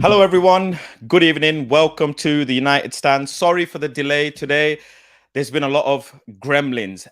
Hello, everyone. Good evening. Welcome to the United Stand. Sorry for the delay today. There's been a lot of gremlins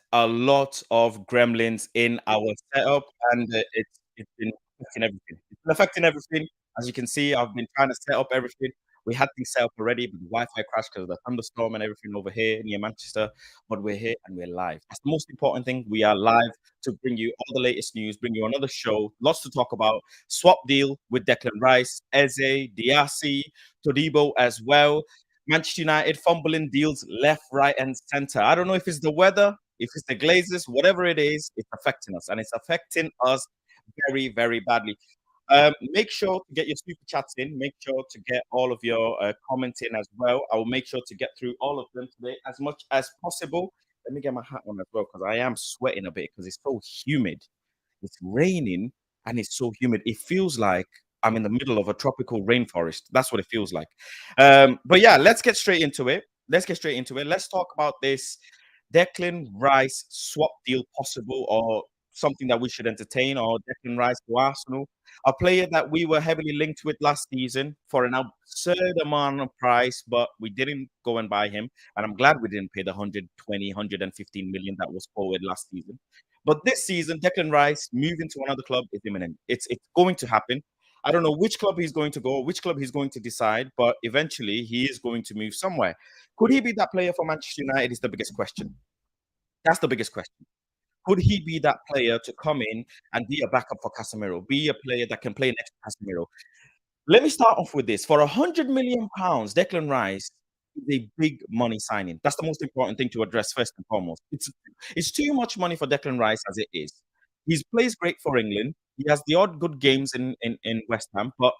in our setup, and it's been affecting everything. It's been affecting everything. As you can see, I've been trying to set up everything. We had things set up already, but the Wi-Fi crashed because of the thunderstorm and everything over here near Manchester. But we're here and we're live. That's the most important thing. We are live to bring you all the latest news, bring you another show, lots to talk about. Swap deal with Declan Rice, Eze, Diassi, Todibo as well. Manchester United fumbling deals left, right, and center. I don't know if it's the weather, if it's the Glazers, whatever it is, it's affecting us, and it's affecting us very, very badly. Make sure to get your super chats in. Make sure to get all of your comments in as well. I will make sure to get through all of them today as much as possible. Let me get my hat on as well because I am sweating a bit because it's so humid. It's raining and it's so humid. It feels like I'm in the middle of a tropical rainforest. That's what it feels like. But yeah, let's get straight into it. Let's talk about this Declan Rice swap deal possible or something that we should entertain, or Declan Rice to Arsenal, a player that we were heavily linked with last season for an absurd amount of price, but we didn't go and buy him. And I'm glad we didn't pay the 120, 115 million that was forward last season. But this season, Declan Rice moving to another club is imminent. It's going to happen. I don't know which club he's going to go, which club he's going to decide, but eventually he is going to move somewhere. Could he be that player for Manchester United? Is the biggest question. That's the biggest question. Could he be that player to come in and be a backup for Casemiro, be a player that can play next to Casemiro? Let me start off with this. For £100 million, Declan Rice is a big money signing. That's the most important thing to address first and foremost. It's too much money for Declan Rice as it is. He plays great for England. He has the odd good games in West Ham, but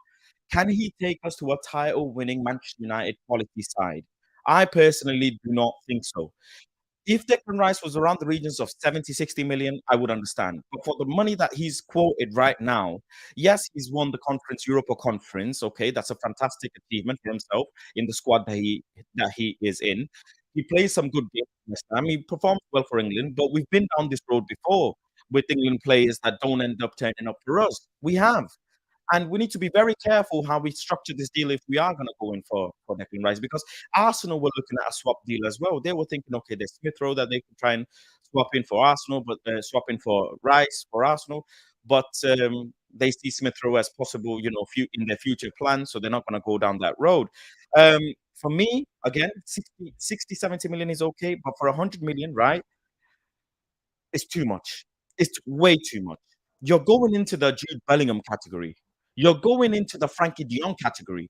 can he take us to a title-winning Manchester United quality side? I personally do not think so. If Declan Rice was around the regions of 70, 60 million, I would understand. But for the money that he's quoted right now, yes, he's won the conference, Europa Conference. Okay, that's a fantastic achievement for himself in the squad that he is in. He plays some good games for West Ham. He performs well for England, but we've been down this road before with England players that don't end up turning up for us. We have. And we need to be very careful how we structure this deal if we are going to go in for Declan Rice, because Arsenal were looking at a swap deal as well. They were thinking, okay, there's Smith Rowe that they could try and swap in for Arsenal, but swap in for Rice for Arsenal. But they see Smith Rowe as possible, in their future plans, so they're not going to go down that road. Um, for me, again, 60, 70 million is okay, but for 100 million, right, it's too much. It's way too much. You're going into the Jude Bellingham category. You're going into the Frankie de Jong category.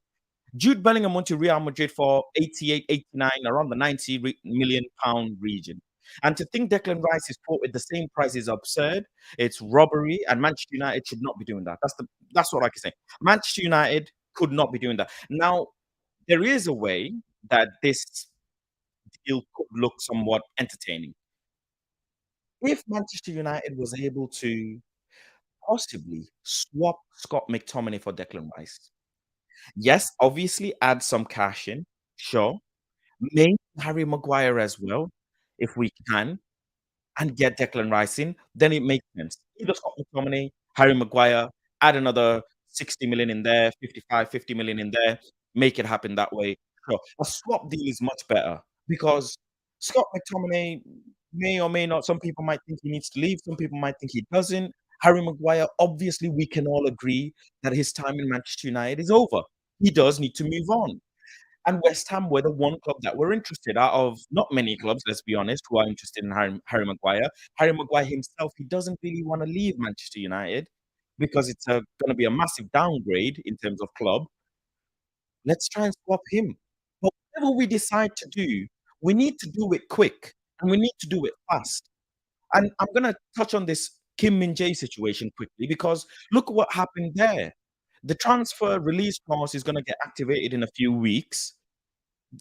Jude Bellingham went to Real Madrid for 88, 89, around the 90 million pound region. And to think Declan Rice is quoted the same price is absurd. It's robbery, and Manchester United should not be doing that. That's what I can say. Manchester United could not be doing that. Now, there is a way that this deal could look somewhat entertaining. If Manchester United was able to possibly swap Scott McTominay for Declan Rice. Yes, obviously add some cash in, sure. Maybe Harry Maguire as well, if we can, and get Declan Rice in, then it makes sense. Either Scott McTominay, Harry Maguire, add another 60 million in there, 55, 50 million in there, make it happen that way. Sure. A swap deal is much better because Scott McTominay may or may not, some people might think he needs to leave, some people might think he doesn't. Harry Maguire, obviously, we can all agree that his time in Manchester United is over. He does need to move on. And West Ham were the one club that were interested out of not many clubs, let's be honest, who are interested in Harry Maguire. Harry Maguire himself, he doesn't really want to leave Manchester United because it's going to be a massive downgrade in terms of club. Let's try and swap him. But whatever we decide to do, we need to do it quick and we need to do it fast. And I'm going to touch on this Kim Min Jae situation quickly because look what happened there. The transfer release clause is going to get activated in a few weeks.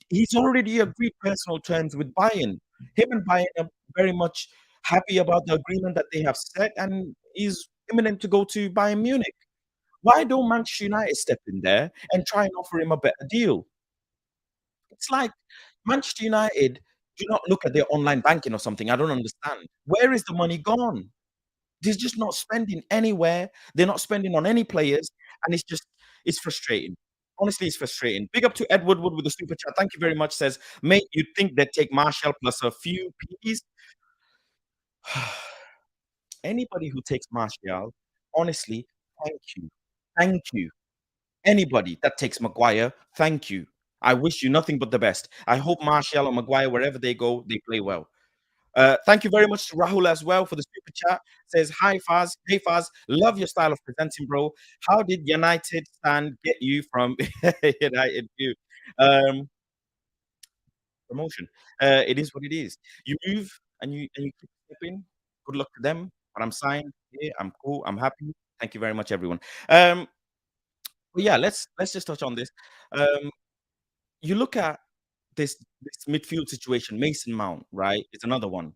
He's already agreed personal terms with Bayern. Him and Bayern are very much happy about the agreement that they have set, and he's imminent to go to Bayern Munich. Why don't Manchester United step in there and try and offer him a better deal? It's like Manchester United do not look at their online banking or something. I don't understand. Where is the money gone? They're just not spending anywhere. They're not spending on any players, and it's frustrating. honestly, it's frustrating. Big up to Ed Woodward with the super chat. Thank you very much. Says, mate, you'd think they'd take Martial plus a few P's. Anybody who takes Martial, honestly, thank you. Thank you. Anybody that takes Maguire, thank you. I wish you nothing but the best. I hope Martial or Maguire, wherever they go, they play well. Thank you very much to Rahul as well for the super chat. Says, hi Faz, hey Faz, love your style of presenting, bro. How did United stand get you from United view? Um, Promotion. It is what it is. You move and you keep stepping. Good luck to them. But I'm signed here. I'm cool. I'm happy. Thank you very much, everyone. But yeah, let's just touch on this. Um, you look at this midfield situation. Mason Mount, right? It's another one.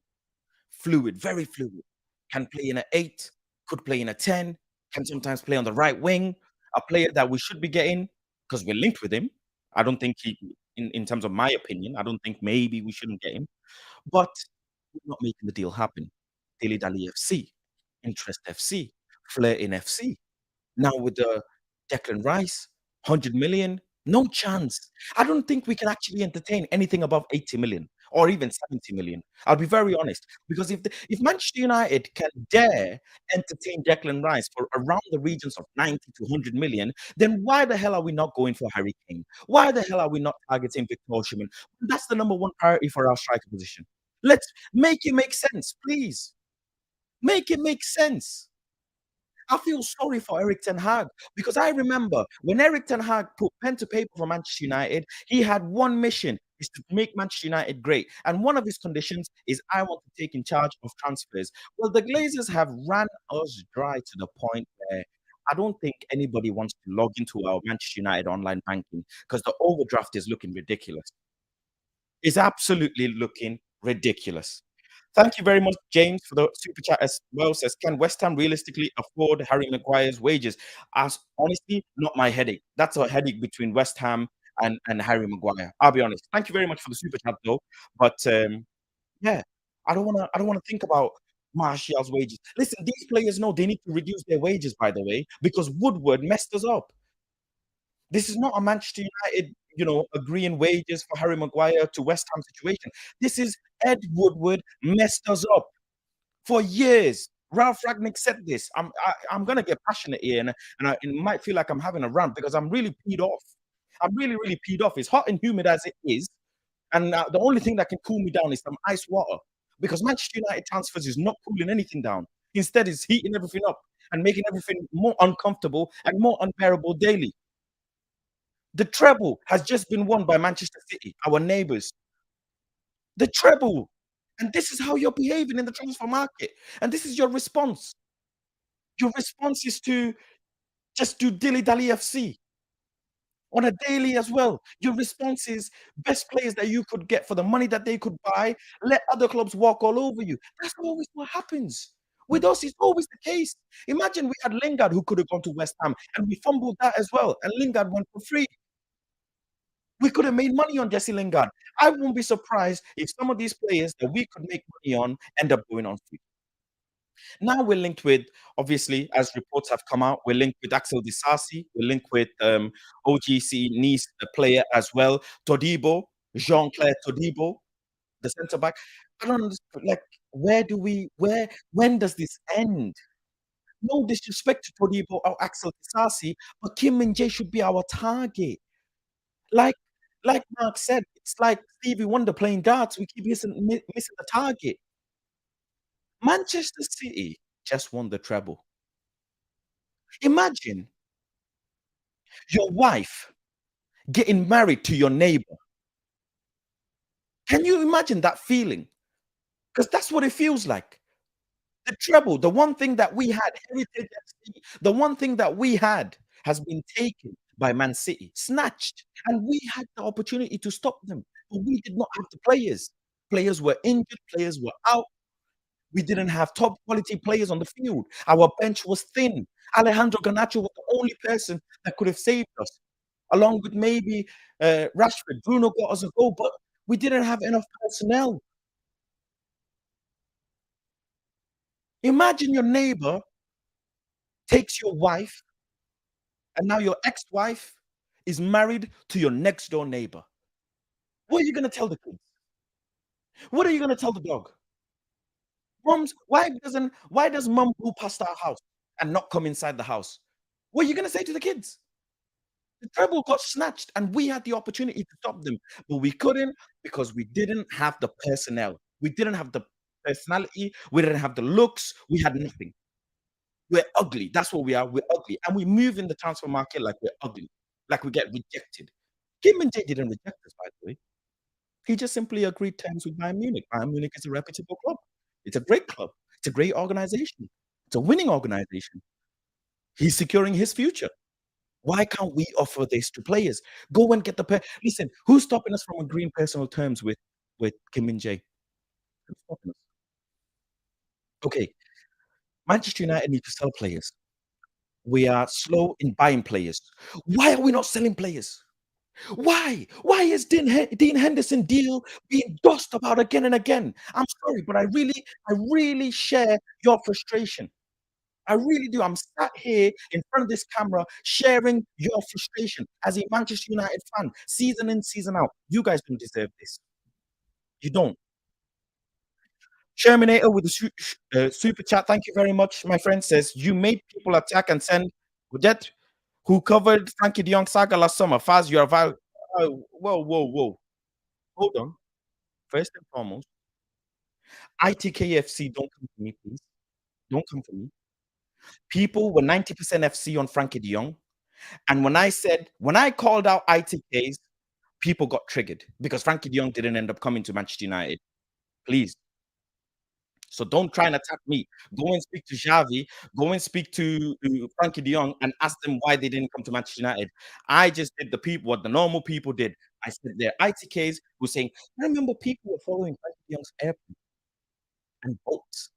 Fluid, very fluid. Can play in a 8, could play in a 10, can sometimes play on the right wing. A player that we should be getting because we're linked with him. I don't think he, in terms of my opinion, I don't think maybe we shouldn't get him. But we're not making the deal happen. Dilly Dally FC, Interest FC, Flair in FC. Now with the Declan Rice, 100 million, no chance. I don't think we can actually entertain anything above 80 million or even 70 million. I'll be very honest. Because if Manchester United can dare entertain Declan Rice for around the regions of 90 to 100 million, then why the hell are we not going for Harry Kane? Why the hell are we not targeting Victor Osimhen? That's the number one priority for our striker position. Let's make it make sense, please. Make it make sense. I feel sorry for Eric Ten Hag because I remember when Eric Ten Hag put pen to paper for Manchester United, he had one mission is to make Manchester United great. And one of his conditions is I want to take in charge of transfers. Well, the Glazers have ran us dry to the point where I don't think anybody wants to log into our Manchester United online banking because the overdraft is looking ridiculous. It's absolutely looking ridiculous. Thank you very much, James, for the super chat as well. Says, can West Ham realistically afford Harry Maguire's wages? As honestly, not my headache. That's a headache between West Ham and Harry Maguire. I'll be honest. Thank you very much for the super chat, though. But yeah, I don't wanna think about Martial's wages. Listen, these players know they need to reduce their wages, by the way, because Woodward messed us up. This is not a Manchester United, agreeing wages for Harry Maguire to West Ham situation. This is Ed Woodward messed us up for years. Ralph Ragnick said this. I'm gonna get passionate here, and it might feel like I'm having a rant because I'm really peed off. I'm really, really peed off. It's hot and humid as it is, and the only thing that can cool me down is some ice water because Manchester United transfers is not cooling anything down. Instead, it's heating everything up and making everything more uncomfortable and more unbearable daily. The treble has just been won by Manchester City, our neighbours. The treble. And this is how you're behaving in the transfer market. And this is your response. Your response is to just do dilly dally FC on a daily as well. Your response is best players that you could get for the money that they could buy. Let other clubs walk all over you. That's always what happens. With us, it's always the case. Imagine we had Lingard who could have gone to West Ham and we fumbled that as well. And Lingard went for free. We could have made money on Jesse Lingard. I won't be surprised if some of these players that we could make money on end up going on free. Now we're linked with, obviously, as reports have come out, we're linked with Axel Disasi, we're linked with OGC Nice, the player as well, Todibo, Jean-Claire Todibo, the centre back. I don't understand, like, when does this end? No disrespect to Todibo or Axel Disasi, but Kim Min Jae should be our target. Like like Mark said, it's like Stevie Wonder playing darts, we keep missing the target. Manchester City just won the treble. Imagine your wife getting married to your neighbor. Can you imagine that feeling? Because that's what it feels like. The treble, the one thing that we had, Heritage FC, the one thing that we had has been taken by Man City, snatched, and we had the opportunity to stop them, but we did not have the players. Players were injured, players were out. We didn't have top quality players on the field. Our bench was thin. Alejandro Garnacho was the only person that could have saved us, along with maybe Rashford. Bruno got us a goal, but we didn't have enough personnel. Imagine your neighbor takes your wife and now your ex-wife is married to your next door neighbor. What are you gonna tell the kids? What are you gonna tell the dog? Why does mom go past our house and not come inside the house? What are you gonna say to the kids? The treble got snatched, and we had the opportunity to stop them, but we couldn't because we didn't have the personnel. We didn't have the personality. We didn't have the looks. We had nothing. We're ugly. That's what we are. We're ugly, and we move in the transfer market like we're ugly, like we get rejected. Kim and Jay didn't reject us, by the way. He just simply agreed terms with Bayern Munich. Bayern Munich is a reputable club. It's a great club. It's a great organization. It's a winning organization. He's securing his future. Why can't we offer this to players? Go and get the listen, who's stopping us from agreeing personal terms with Kim Min Jae? Who's stopping us? Okay, Manchester United need to sell players. We are slow in buying players. Why are we not selling players? Why? Why is Dean Henderson deal being dossed about again and again? I'm sorry, but I really share your frustration. I really do. I'm sat here in front of this camera sharing your frustration as a Manchester United fan, season in, season out. You guys don't deserve this. You don't. Shermanator with the super chat. Thank you very much, my friend. Says you made people attack and send Gudet, who covered Frankie De Jong saga last summer. Faz, you're whoa, whoa, whoa. Hold on. First and foremost, ITKFC, don't come for me, please. Don't come for me. People were 90% FC on Frankie De Jong. And when I called out ITKs, people got triggered because Frankie De Jong didn't end up coming to Manchester United. Please. So don't try and attack me. Go and speak to Xavi. Go and speak to Frankie De Jong and ask them why they didn't come to Manchester United. I just did what the normal people did. I said their ITKs were saying, I remember people were following Frankie De Jong's airplane and boats.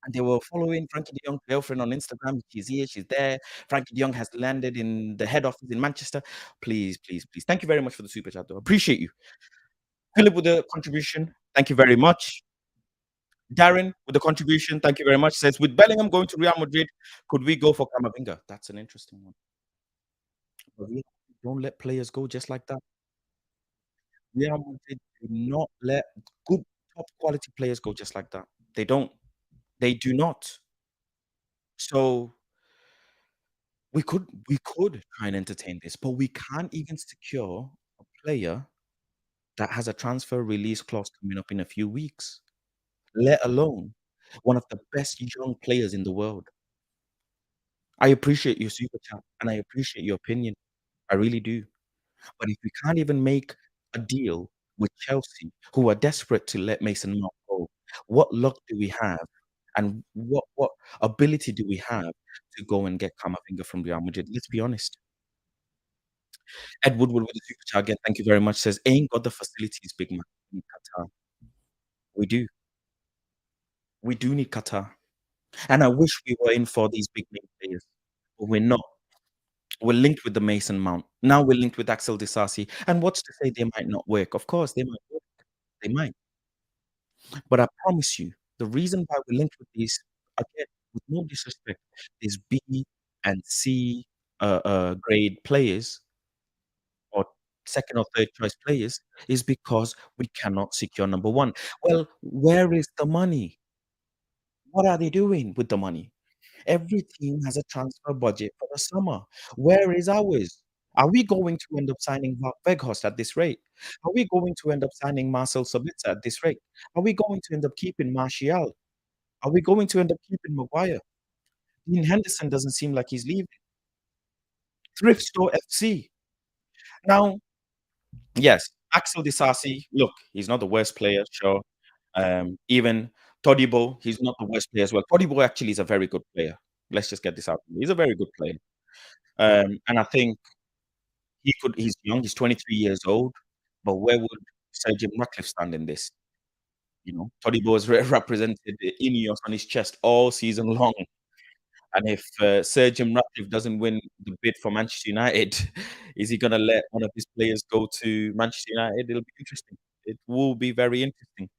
And they were following Frankie De Jong's girlfriend on Instagram. She's here, she's there. Frankie De Jong has landed in the head office in Manchester. Please, please, please. Thank you very much for the super chat, though. Appreciate you. Philip with the contribution. Thank you very much. Darren with the contribution. Thank you very much. Says, with Bellingham going to Real Madrid, could we go for Camavinga? That's an interesting one. But we don't let players go just like that. Real Madrid do not let good top quality players go just like that. They don't. They do not. So we could try and entertain this, but we can't even secure a player that has a transfer release clause coming up in a few weeks, let alone one of the best young players in the world. I appreciate your super chat and I appreciate your opinion. I really do. But if we can't even make a deal with Chelsea, who are desperate to let Mason Mount go, what luck do we have? And what ability do we have to go and get Camavinga from Real Madrid? Let's be honest. Ed Woodward with the super chat again. Thank you very much. Says, ain't got the facilities, big man. We need Qatar. We do. We do need Qatar. And I wish we were in for these big name players, but we're not. We're linked with the Mason Mount. Now we're linked with Axel Disasi. And what's to say they might not work? Of course, they might work. They might. But I promise you, the reason why we're linked with these, again, with no disrespect, is B and C grade players or second or third choice players is because we cannot secure number one. Well, where is the money? What are they doing with the money? Every team has a transfer budget for the summer. Where is ours? Are we going to end up signing Weghorst at this rate? Are we going to end up signing Marcel Sabitzer at this rate? Are we going to end up keeping Martial? Are we going to end up keeping Maguire? Dean Henderson doesn't seem like he's leaving. Thrift Store FC. Now, yes, Axel Disasi, look, he's not the worst player, sure. Even Todibo, he's not the worst player as well. Todibo actually is a very good player. Let's just get this out. He's a very good player. And I think he's young, he's 23 years old, but where would Sir Jim Ratcliffe stand in this? You know, Todibo has represented the Ineos on his chest all season long. And if Sir Jim Ratcliffe doesn't win the bid for Manchester United, is he going to let one of his players go to Manchester United? It'll be interesting. It will be very interesting.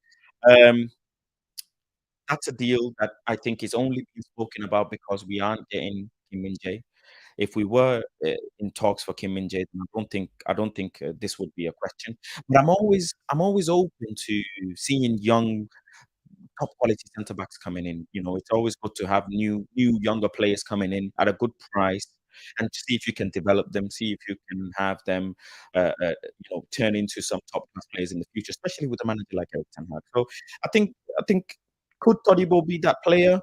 Um, that's a deal that I think is only being spoken about because we aren't getting Kim Min Jae. If we were in talks for Kim Min Jae, then I don't think this would be a question. But I'm always open to seeing young top quality centre backs coming in. You know, it's always good to have new younger players coming in at a good price, and to see if you can develop them, see if you can have them, turn into some top class players in the future, especially with a manager like Eric Ten Hag. So I think could Todibo be that player?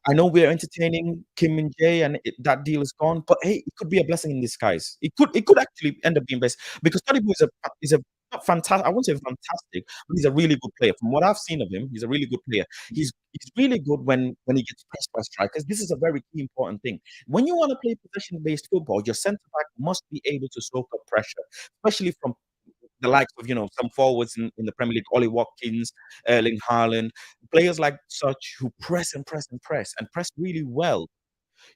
I know we're entertaining Kim Min Jae and that deal is gone, but hey, it could be a blessing in disguise. It could actually end up being best because Todibo is a not fantastic. I won't say fantastic, but he's a really good player. From what I've seen of him, he's a really good player. He's really good when he gets pressed by strikers. This is a very key important thing. When you want to play possession based football, your centre back must be able to soak up pressure, especially from the likes of some forwards in the Premier League, Ollie Watkins, Erling Haaland, players like such who press and press and press and press really well.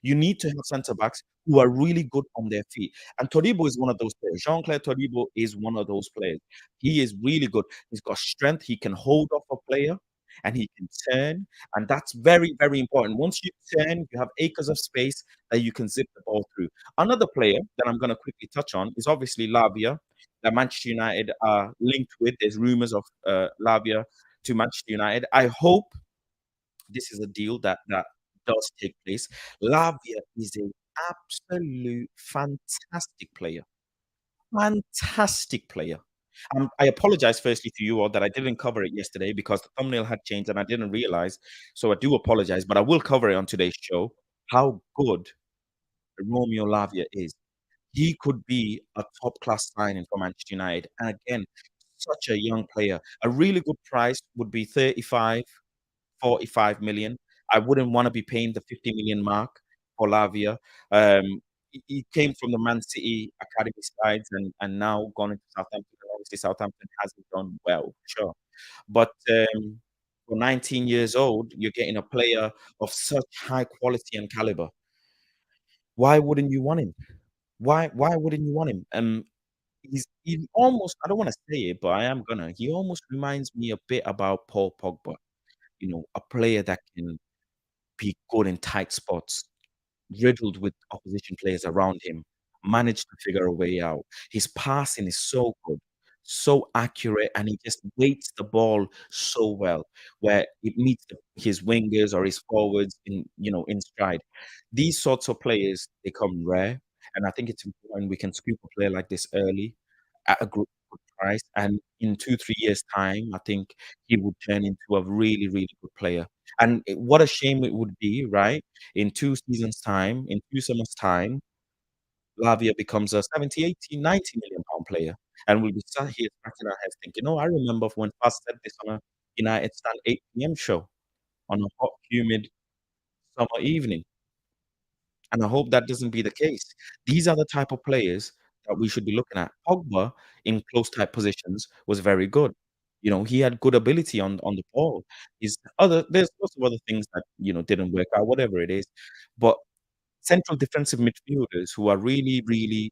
You need to have centre backs who are really good on their feet. And Todibo is one of those players. Jean-Claire Todibo is one of those players. He is really good. He's got strength. He can hold off a player and he can turn. And that's very, very important. Once you turn, you have acres of space that you can zip the ball through. Another player that I'm going to quickly touch on is obviously Lavia, that Manchester United are linked with. There's rumors of Lavia to Manchester United. I hope this is a deal that does take place. Lavia is an absolute fantastic player. Fantastic player. I apologize firstly to you all that I didn't cover it yesterday because the thumbnail had changed and I didn't realize. So I do apologize, but I will cover it on today's show. How good Romeo Lavia is. He could be a top class signing for Manchester United. And again, such a young player. A really good price would be 35, 45 million. I wouldn't want to be paying the 50 million mark for Lavia. He came from the Man City academy sides and now gone into Southampton. Obviously, Southampton hasn't done well, sure. But for 19 years old, you're getting a player of such high quality and caliber. Why wouldn't you want him? Why wouldn't you want him? He almost, I don't want to say it, but I am gonna. He almost reminds me a bit about Paul Pogba. A player that can be good in tight spots, riddled with opposition players around him, managed to figure a way out. His passing is so good, so accurate, and he just weights the ball so well, where it meets his wingers or his forwards in stride. These sorts of players become rare, and I think it's important we can scoop a player like this early at a good price, and in 2, 3 years' time, I think he would turn into a really, really good player. And what a shame it would be, right? In 2 seasons' time, in 2 summers' time, Lavia becomes a 70, 80, 90 million pound player, and we'll be sat here scratching our heads thinking, "Oh, I remember when Faz said this on a United Stand 8 p.m. show on a hot, humid summer evening." And I hope that doesn't be the case. These are the type of players that we should be looking at. Pogba in close type positions was very good. He had good ability on the ball. There's lots of other things that didn't work out, whatever it is. But central defensive midfielders who are really, really,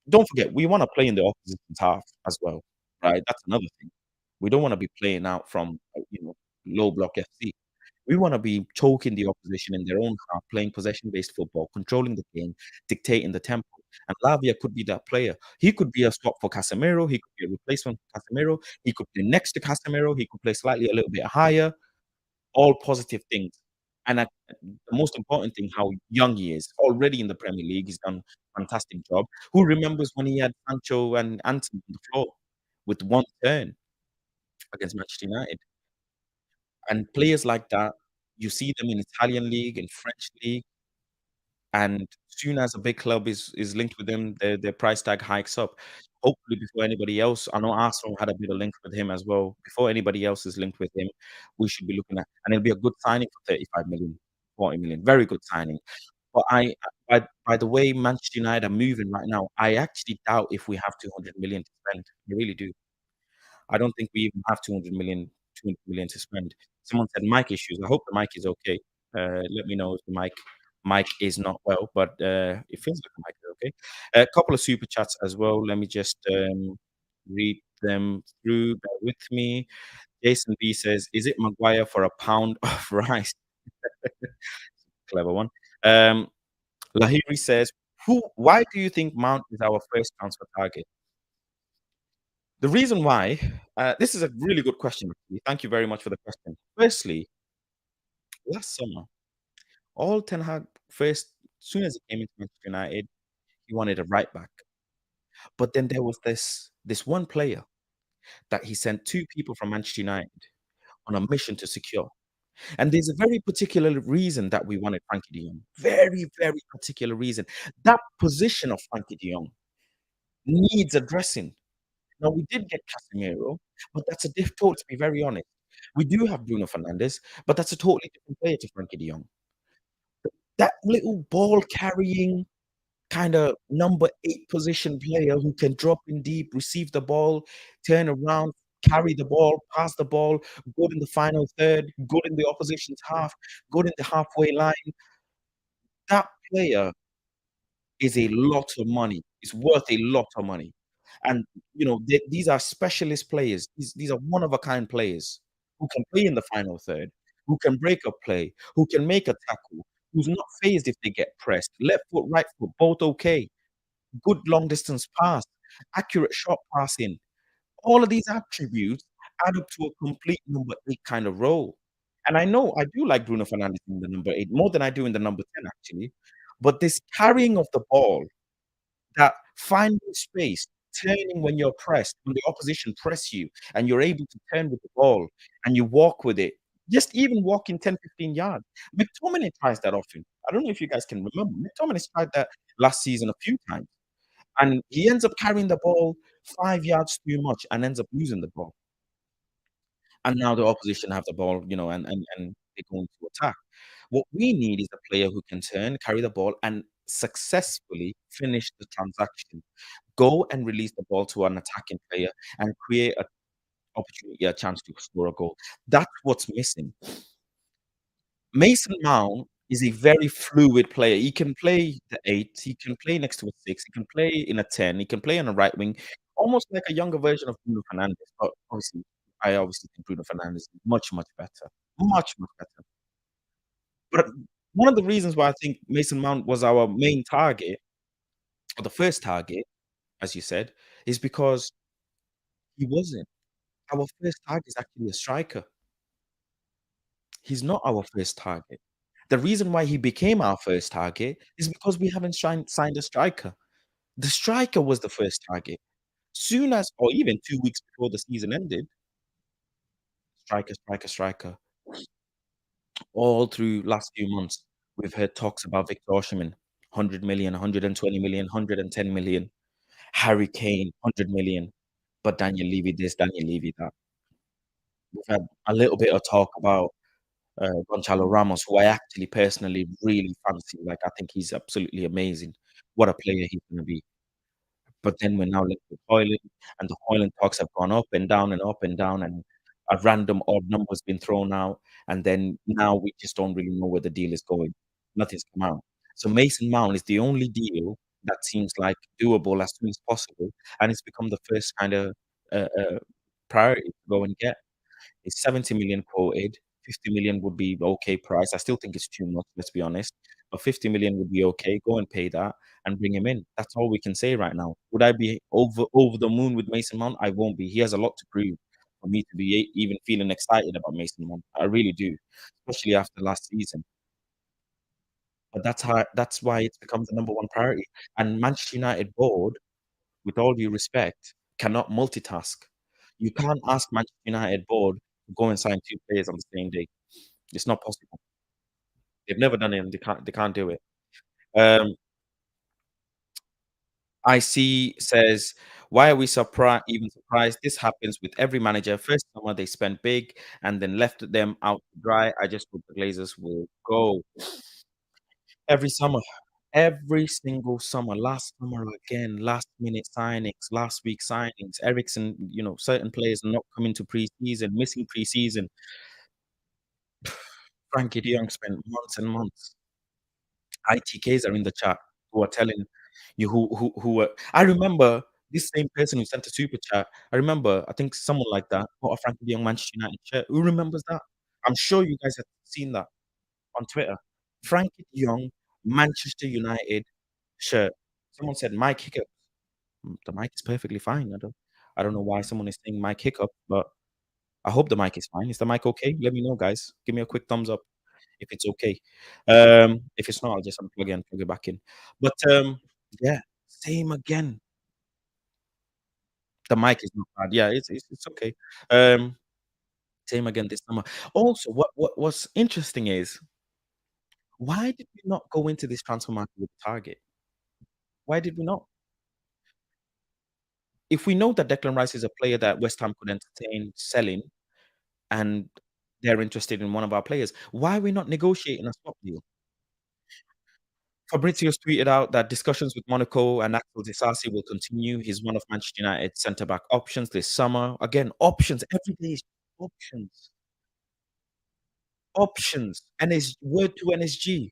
don't forget, we want to play in the opposition's half as well, right? That's another thing. We don't want to be playing out from low block FC. We want to be choking the opposition in their own half, playing possession-based football, controlling the game, dictating the tempo. And Lavia could be that player. He could be a swap for Casemiro. He could be a replacement for Casemiro. He could play next to Casemiro. He could play slightly a little bit higher. All positive things. And the most important thing, how young he is. Already in the Premier League, he's done a fantastic job. Who remembers when he had Sancho and Anthony on the floor with one turn against Manchester United? And players like that, you see them in Italian league, in French league, and soon as a big club is linked with them, their price tag hikes up. Hopefully, before anybody else, I know Arsenal had a bit of link with him as well. Before anybody else is linked with him, we should be looking at, and it'll be a good signing for 35 million, 40 million. Very good signing. But by the way Manchester United are moving right now, I actually doubt if we have 200 million to spend. I really do. I don't think we even have 200 million to spend. Someone said mic issues. I hope the mic is okay. Let me know if the mic is not well, but it feels like the mic is okay. A couple of super chats as well. Let me just read them through. Bear with me. Jason B says, "Is it Maguire for a pound of rice?" Clever one. Um, Lahiri says, why do you think Mount is our first transfer target? The reason why, this is a really good question, actually. Thank you very much for the question. Firstly, last summer, all Ten Hag first, as soon as he came into Manchester United, he wanted a right back. But then there was this one player that he sent two people from Manchester United on a mission to secure. And there's a very particular reason that we wanted Frankie de Jong. Very, very particular reason. That position of Frankie de Jong needs addressing. Now, we did get Casemiro, but that's a to be very honest. We do have Bruno Fernandes, but that's a totally different player to Frankie de Jong. That little ball carrying kind of number 8 position player who can drop in deep, receive the ball, turn around, carry the ball, pass the ball, good in the final third, good in the opposition's half, good in the halfway line. That player is a lot of money. It's worth a lot of money. And, these are specialist players. These are one of a kind players who can play in the final third, who can break a play, who can make a tackle, who's not phased if they get pressed. Left foot, right foot, both okay. Good long distance pass, accurate shot passing. All of these attributes add up to a complete number 8 kind of role. And I know I do like Bruno Fernandes in the number 8 more than I do in the number 10 actually. But this carrying of the ball, that finding space, turning when you're pressed, when the opposition press you and you're able to turn with the ball and you walk with it, just even walking 10, 15 yards. McTominay tries that often. I don't know if you guys can remember. McTominay's tried that last season a few times. And he ends up carrying the ball 5 yards too much and ends up losing the ball. And now the opposition have the ball, and they go into attack. What we need is a player who can turn, carry the ball, and successfully finish the transaction. Go and release the ball to an attacking player and create an opportunity, a chance to score a goal. That's what's missing. Mason Mount is a very fluid player. He can play the 8, he can play next to a 6, he can play in a 10, he can play on a right wing, almost like a younger version of Bruno Fernandes. But I obviously think Bruno Fernandes is much, much better. Much, much better. But one of the reasons why I think Mason Mount was our main target, or the first target, as you said, is because he wasn't. Our first target is actually a striker. He's not our first target. The reason why he became our first target is because we haven't signed a striker. The striker was the first target. Soon as, or even 2 weeks before the season ended, striker, striker, striker. All through last few months, we've heard talks about Victor Osimhen, 100 million, 120 million, 110 million. Harry Kane, 100 million. But Daniel Levy this, Daniel Levy that. We've had a little bit of talk about Gonçalo Ramos, who I actually personally really fancy. Like, I think he's absolutely amazing. What a player he's gonna be. But then we're now left with Højlund, and the Højlund talks have gone up and down, and a random odd number's been thrown out, and then now we just don't really know where the deal is going. Nothing's come out. So Mason Mount is the only deal that seems like doable as soon as possible, and it's become the first kinda, priority to go and get. It's 70 million quoted, 50 million would be okay price. I still think it's too much, let's be honest, but 50 million would be okay. Go and pay that and bring him in. That's all we can say right now. Would I be over the moon with Mason Mount? I won't be. He has a lot to prove for me to be even feeling excited about Mason Mount. I really do, especially after last season. But that's why it's become the number one priority. And Manchester United board, with all due respect, cannot multitask. You can't ask Manchester United board to go and sign 2 players on the same day. It's not possible. They've never done it, and they can't do it. Um, IC says, "Why are we surprised? This happens with every manager. First summer, they spent big and then left them out to dry. I just hope the Glazers will go." Every summer. Every single summer. Last summer again, last minute signings, last week signings. Eriksen, certain players not coming to preseason, missing preseason. Frankie de Jong spent months and months. ITKs are in the chat who are telling you who were. I remember this same person who sent a super chat. I think someone like that bought a Frankie de Jong Manchester United shirt. Who remembers that? I'm sure you guys have seen that on Twitter. Frankie de Jong Manchester United shirt. Someone said Mike Hiccup. The mic is perfectly fine. I don't know why someone is saying Mike Hiccup, but I hope the mic is fine. Is the mic okay? Let me know, guys. Give me a quick thumbs up if it's okay. If it's not, I'll just unplug it and plug it back in. But yeah, same again. The mic is not bad. Yeah, it's okay. Um, Same again this summer. Also, what's interesting is why did we not go into this transfer market with target? Why did we not? If we know that Declan Rice is a player that West Ham could entertain selling and they're interested in one of our players, why are we not negotiating a swap deal? Fabrizio's tweeted out that discussions with Monaco and Axel Disasi will continue. He's one of Manchester United's centre back options this summer. Again, options. Every day is options. Options. And his word to NSG.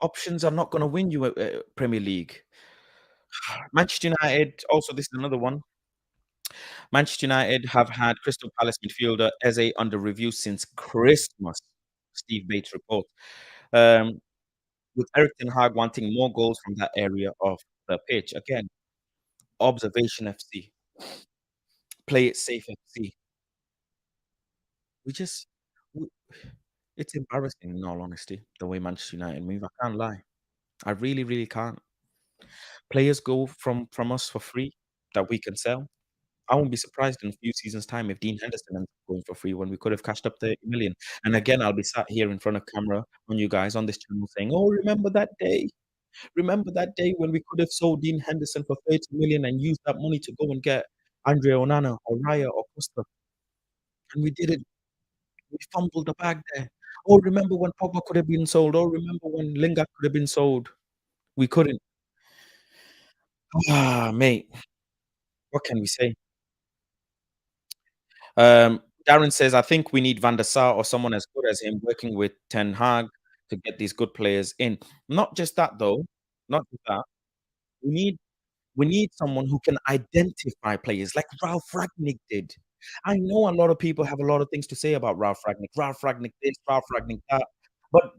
Options are not going to win you a Premier League. Manchester United, also, this is another one. Manchester United have had Crystal Palace midfielder Eze under review since Christmas, Steve Bates reports. Um, with Eric Ten Hag wanting more goals from that area of the pitch. Again, observation FC, play it safe FC. We just, w it's embarrassing in all honesty, the way Manchester United move. I can't lie. I really, really can't. Players go from us for free that we can sell. I won't be surprised in a few seasons' time if Dean Henderson ends up going for free when we could have cashed up 30 million. And again, I'll be sat here in front of camera on you guys on this channel saying, "Oh, remember that day? Remember that day when we could have sold Dean Henderson for 30 million and used that money to go and get Andre Onana or Raya or Costa, and we didn't. We fumbled the bag there. Oh, remember when Pogba could have been sold? Oh, remember when Lingard could have been sold? We couldn't." Ah, mate, what can we say? Darren says, "I think we need Van der Sar or someone as good as him working with Ten Hag to get these good players in." Not just that, though. Not just that. We need We need someone who can identify players like Ralph Ragnick did. I know a lot of people have a lot of things to say about Ralph Ragnick. Ralph Ragnick this, Ralph Ragnick that. But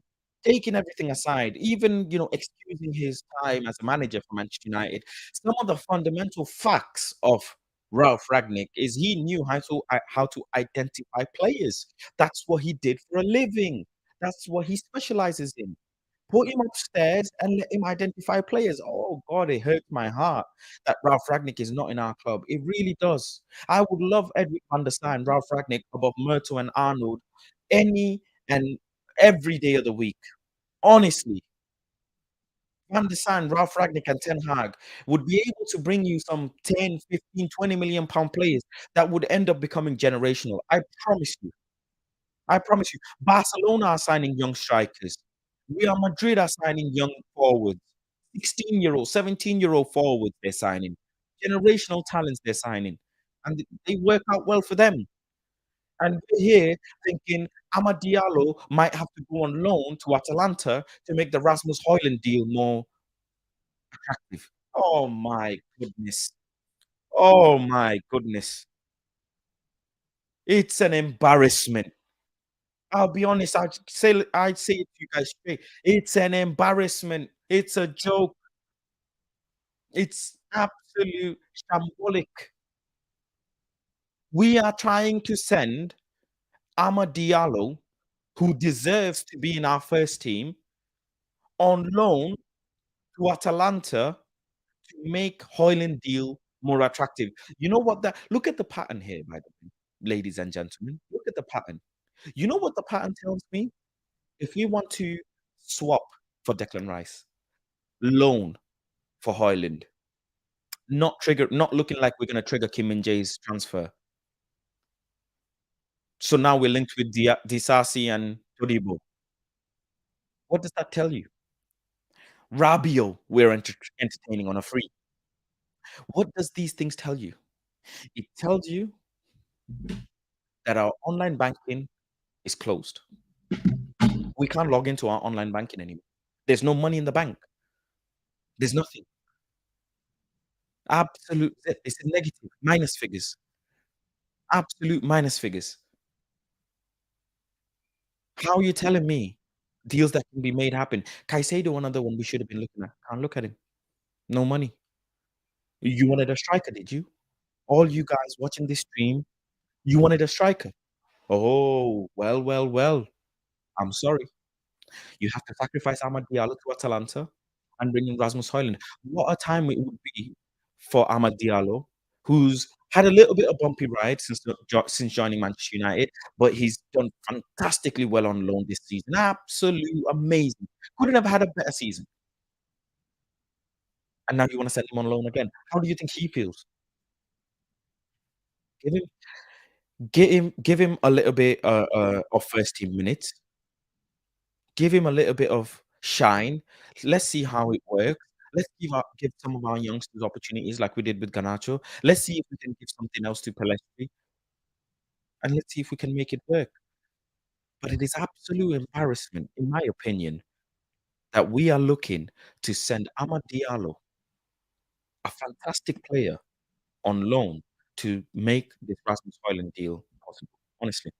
taking everything aside, even excusing his time as a manager for Manchester United, some of the fundamental facts of Ralph Ragnick is he knew how to identify players. That's what he did for a living. That's what he specializes in. Put him upstairs and let him identify players. Oh God, it hurts my heart that Ralph Ragnick is not in our club. It really does. I would love Edwin van der Sar and Ralph Ragnick above Myrtle and Arnold any and every day of the week. Honestly, Van der Sar and Ralph Ragnick and Ten Hag would be able to bring you some 10, 15, 20 million pound players that would end up becoming generational. I promise you. I promise you. Barcelona are signing young strikers. Real Madrid are signing young forwards. 16-year-old, 17-year-old forwards they're signing. Generational talents they're signing. And they work out well for them. And we're here thinking Amad Diallo might have to go on loan to Atalanta to make the Rasmus Højlund deal more attractive. Oh my goodness. Oh my goodness. It's an embarrassment. I'll be honest, I'd say it to you guys straight. It's an embarrassment. It's a joke. It's absolute shambolic. We are trying to send Amad Diallo, who deserves to be in our first team, on loan to Atalanta to make Højlund deal more attractive. You know what that look at the pattern here, by the way, ladies and gentlemen. Look at the pattern. You know what the pattern tells me? If we want to swap for Declan Rice, loan for Højlund, not looking like we're gonna trigger Kim Min-jae's transfer. So now we're linked with Disasi and Todibo. What does that tell you? Rabiot, we're entertaining on a free. What does these things tell you? It tells you that our online banking is closed. We can't log into our online banking anymore. There's no money in the bank. There's nothing. Absolute. It's a negative, minus figures. Absolute minus figures. How are you telling me Deals that can be made happen. Caicedo, another one we should have been looking at. Can't look at him. No money. You wanted a striker, did you? All you guys watching this stream, you wanted a striker. Oh, well, well, well. I'm sorry. You have to sacrifice Amad Diallo to Atalanta and bring in Rasmus Højlund. What a time it would be for Amad Diallo, who's had a little bit of bumpy ride since joining Manchester United, but he's done fantastically well on loan this season. Absolute amazing. Couldn't have had a better season. And now you want to send him on loan again. How do you think he feels? Give him, give him a little bit of first team minutes. Give him a little bit of shine. Let's see how it works. Let's give some of our youngsters opportunities like we did with Garnacho. Let's see if we can give something else to Pelestri, and let's see if we can make it work. But it is absolute embarrassment, in my opinion, that we are looking to send Amad Diallo, a fantastic player, on loan to make this Rasmus Højlund deal possible, honestly.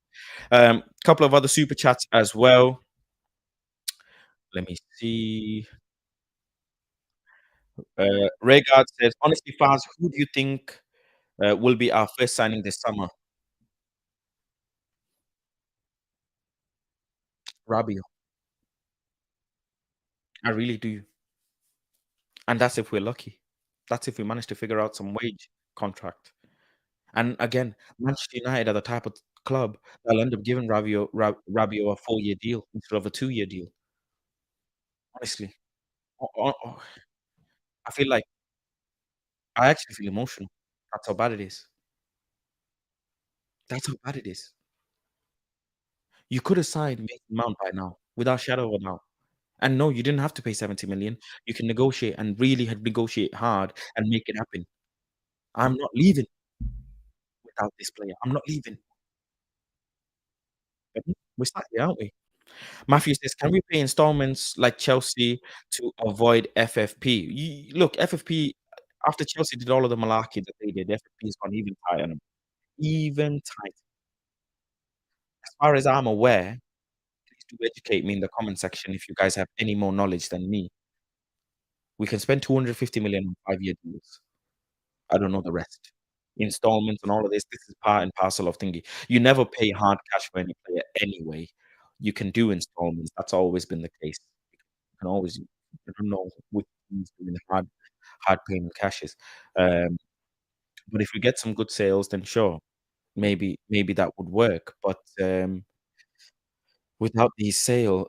Couple of other super chats as well. Let me see. Regard says, honestly, Faz, who do you think will be our first signing this summer? Rabio. I really do. And that's if we're lucky. That's if we manage to figure out some wage contract. And again, Manchester United are the type of club that'll end up giving Rabio a 4-year deal instead of a 2-year deal. Honestly. I feel like I actually feel emotional. That's how bad it is. That's how bad it is. You could have signed Mason Mount by now, without shadow of a doubt. And no, you didn't have to pay 70 million. You can negotiate and really negotiate hard and make it happen. I'm not leaving without this player. I'm not leaving. But we're sat here, aren't we? Matthew says, can we pay installments like Chelsea to avoid FFP? Look, FFP, after Chelsea did all of the malarkey that they did, FFP has gone even tighter on them. Even tighter. As far as I'm aware, please do educate me in the comment section if you guys have any more knowledge than me. We can spend 250 million on 5-year deals. I don't know the rest. Installments and all of this is part and parcel of thingy. You never pay hard cash for any player anyway. You can do installments. That's always been the case. You can always, I don't know which team's doing the hard payment cashes. But if we get some good sales, then sure, maybe that would work. But without these sales,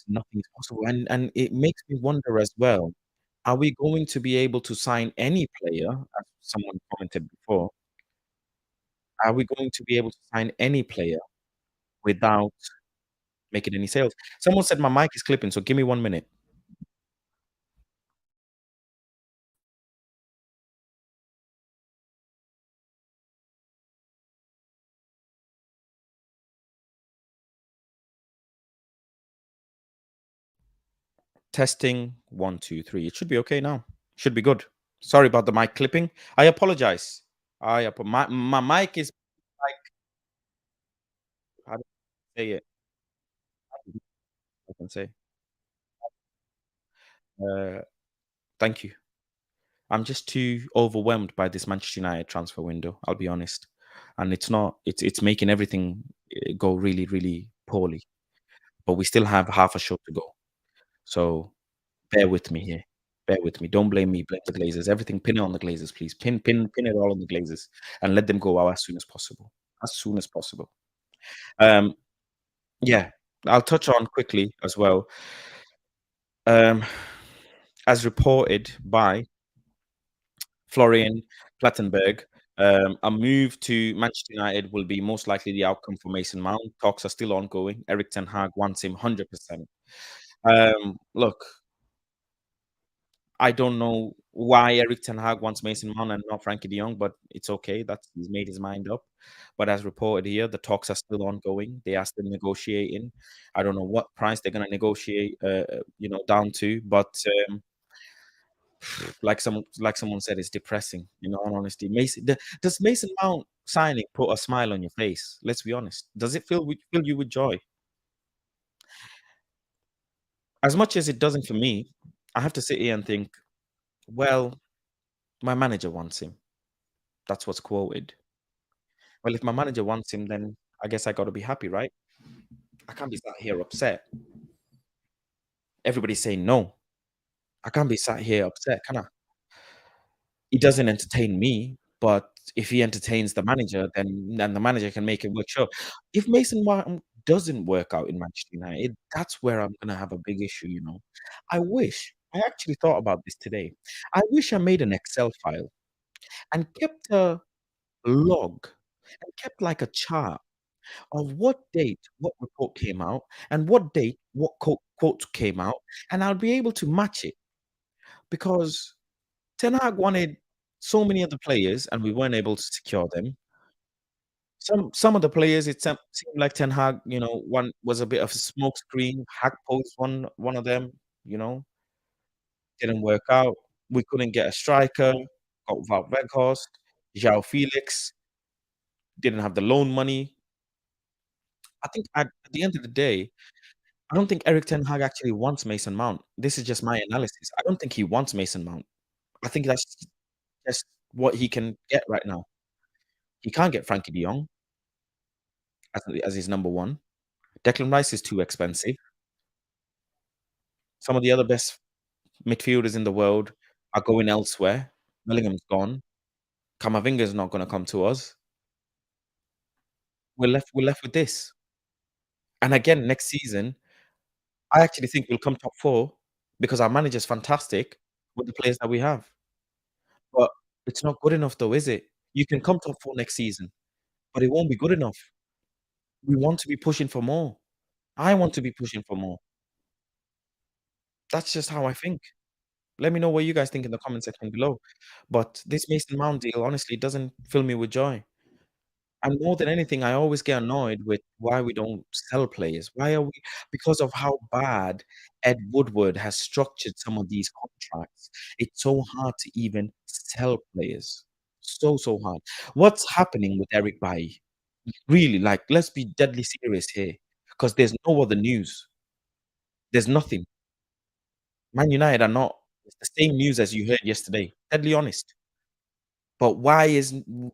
nothing is possible. And it makes me wonder as well, are we going to be able to sign any player, as someone commented before, are we going to be able to sign any player without making any sales? Someone said my mic is clipping, so give me 1 minute. Testing 1, 2, 3. It should be okay now. Should be good. Sorry about the mic clipping. I apologize. My mic is like, how do I say it? I can say. Uh, thank you. I'm just too overwhelmed by this Manchester United transfer window, I'll be honest. And it's making everything go really, really poorly. But we still have half a show to go. So bear with me here. Bear with me. Don't blame me, blame the Glazers. Everything, pin it on the Glazers, please. Pin it all on the Glazers and let them go out as soon as possible. As soon as possible. Um, yeah, I'll touch on quickly as well. Um, as reported by Florian Plettenberg, a move to Manchester United will be most likely the outcome for Mason Mount. Talks are still ongoing. Eric Ten Hag wants him 100%. Look, I don't know why Eric Ten Hag wants Mason Mount and not Frankie de Jong, but it's okay. That's he's made his mind up. But as reported here, the talks are still ongoing. They are still negotiating. I don't know what price they're going to negotiate, down to. But like someone said, it's depressing. In all honesty, does Mason Mount signing put a smile on your face? Let's be honest. Does it fill you with joy? As much as it doesn't for me, I have to sit here and think, well, my manager wants him. That's what's quoted. Well, if my manager wants him, then I guess I got to be happy, right? I can't be sat here upset. Everybody's saying no. I can't be sat here upset, can I? He doesn't entertain me, but if he entertains the manager, then the manager can make it work. Sure. If Mason Mount doesn't work out in Manchester United, that's where I'm gonna have a big issue, you know. I actually thought about this today. I wish I made an Excel file and kept a log and kept like a chart of what date what report came out and what date what quote came out, and I'll be able to match it because Ten Hag wanted so many of the players, and we weren't able to secure them. Some of the players, seemed like Ten Hag, you know, one was a bit of a smokescreen. Hakpo is one of them, you know, didn't work out. We couldn't get a striker, got Wout Weghorst, João Felix, didn't have the loan money. I think at the end of the day, I don't think Eric Ten Hag actually wants Mason Mount. This is just my analysis. I don't think he wants Mason Mount. I think that's just what he can get right now. He can't get Frankie de Jong as his number one. Declan Rice is too expensive. Some of the other best midfielders in the world are going elsewhere. Bellingham's gone. Camavinga's not gonna come to us. We're left with this. And again, next season, I actually think we'll come top 4 because our manager's fantastic with the players that we have. But it's not good enough though, is it? You can come top 4 next season, but it won't be good enough. We want to be pushing for more. I want to be pushing for more. That's just how I think. Let me know what you guys think in the comment section below. But this Mason Mount deal honestly doesn't fill me with joy. And more than anything, I always get annoyed with why we don't sell players. Why are we because of how bad Ed Woodward has structured some of these contracts. It's so hard to even sell players. So hard. What's happening with Eric Bailly? Really, like, let's be deadly serious here, because there's no other news. There's nothing. Man United are not it's the same news as you heard yesterday. Deadly honest. But why isn't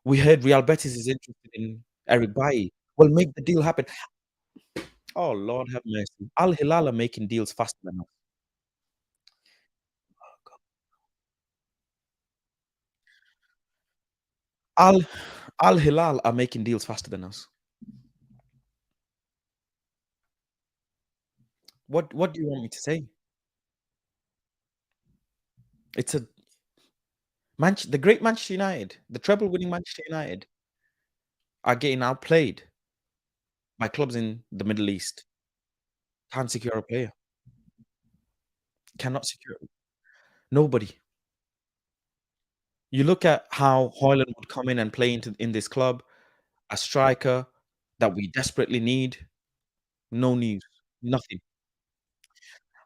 we heard Real Betis is interested in Eric Bailly? Well, make the deal happen. Oh, Lord have mercy. Al Hilal are making deals faster than us. Al Al Hilal are making deals faster than us. What do you want me to say? It's a the great Manchester United, the treble winning Manchester United are getting outplayed by clubs in the Middle East. Can't secure a player. Cannot secure nobody. You look at how Højlund would come in and play in this club, a striker that we desperately need. No news, nothing.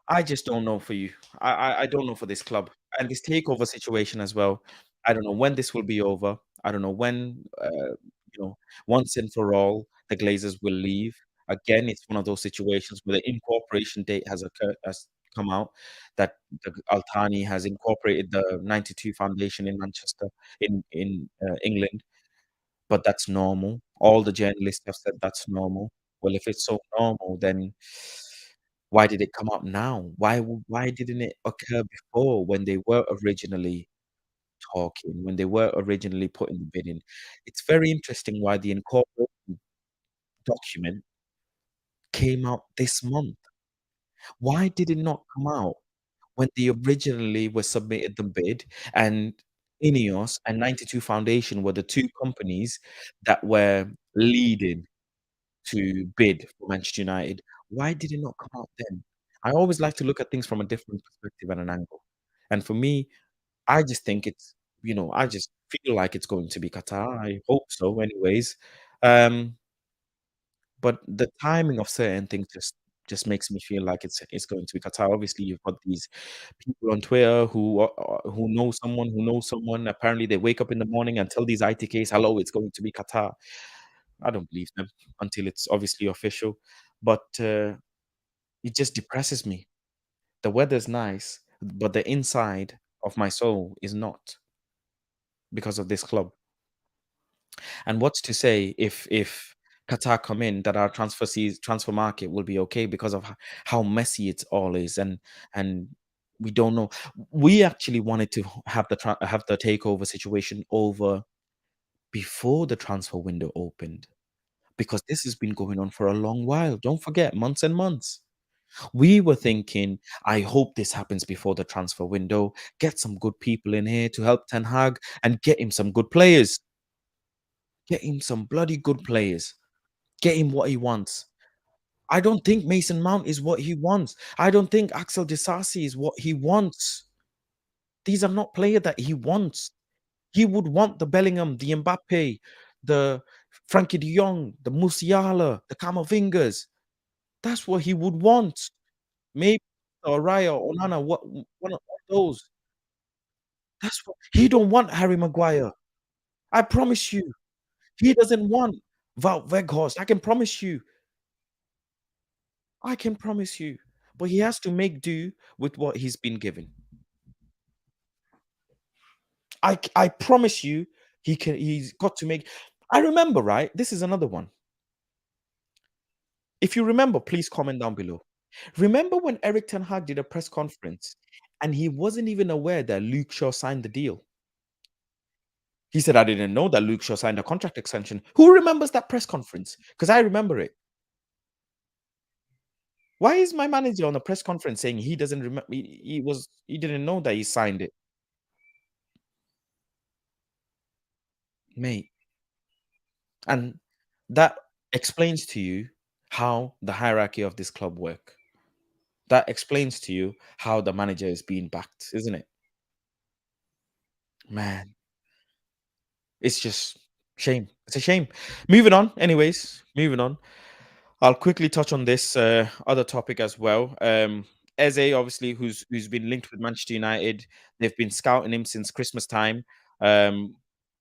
I just don't know for you. I don't know for this club and this takeover situation as well. I don't know when this will be over. I don't know when, you know, once and for all, the Glazers will leave. Again, it's one of those situations where the incorporation date has come out that the Al-Thani has incorporated the 92 Foundation in Manchester, in England, but that's normal. All the journalists have said that's normal. Well, if it's so normal, then why did it come up now? Why didn't it occur before when they were originally talking, when they were originally putting the bid in? It's very interesting why the incorporation document came out this month. Why did it not come out when they originally were submitted the bid and Ineos and 92 Foundation were the 2 companies that were leading to bid for Manchester United? Why did it not come out then? I always like to look at things from a different perspective and an angle. And for me, I just think it's, you know, I just feel like it's going to be Qatar. I hope so anyways. Um, but the timing of certain things just makes me feel like it's going to be Qatar. Obviously, you've got these people on Twitter who know someone who knows someone. Apparently, they wake up in the morning and tell these ITKs, "Hello, it's going to be Qatar." I don't believe them until it's obviously official. But It just depresses me. The weather's nice, but the inside of my soul is not because of this club. And what's to say if Qatar come in that our transfer market will be okay because of how messy it all is, and we don't know. We actually wanted to have have the takeover situation over before the transfer window opened because this has been going on for a long while. Don't forget, months and months. We were thinking, I hope this happens before the transfer window. Get some good people in here to help Ten Hag and get him some good players. Get him some bloody good players. Get him what he wants. I don't think Mason Mount is what he wants. I don't think Axel Disasi is what he wants. These are not players that he wants. He would want the Bellingham, the Mbappe, the Frankie de Jong, the Musiala, the Camavingas. That's what he would want. Maybe or Raya or Onana, one of those. That's what he don't want Harry Maguire. I promise you. He doesn't want Wout Weghorst. I can promise you. I can promise you. But he has to make do with what he's been given. I promise you, he's got to make. I remember, right? This is another one. If you remember, please comment down below. Remember when Eric Ten Hag did a press conference and he wasn't even aware that Luke Shaw signed the deal? He said, I didn't know that Luke Shaw signed a contract extension. Who remembers that press conference? Because I remember it. Why is my manager on a press conference saying he doesn't remember? He didn't know that he signed it, mate. And that explains to you how the hierarchy of this club work. That explains to you how the manager is being backed, isn't it? Man, it's just shame. It's a shame. Moving on, anyways. Moving on. I'll quickly touch on this other topic as well. Eze, obviously, who's been linked with Manchester United, they've been scouting him since Christmas time. Um,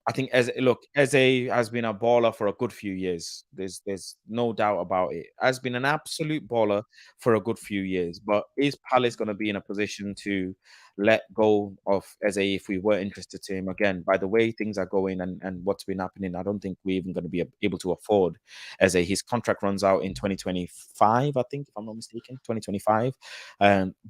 I think Eze has been a baller for a good few years. There's no doubt about it. Has been an absolute baller for a good few years. But is Palace going to be in a position to let go of Eze if we were interested to him again? By the way things are going and what's been happening, I don't think we're even going to be able to afford as a his contract runs out in 2025, I think, if I'm not mistaken, 2025.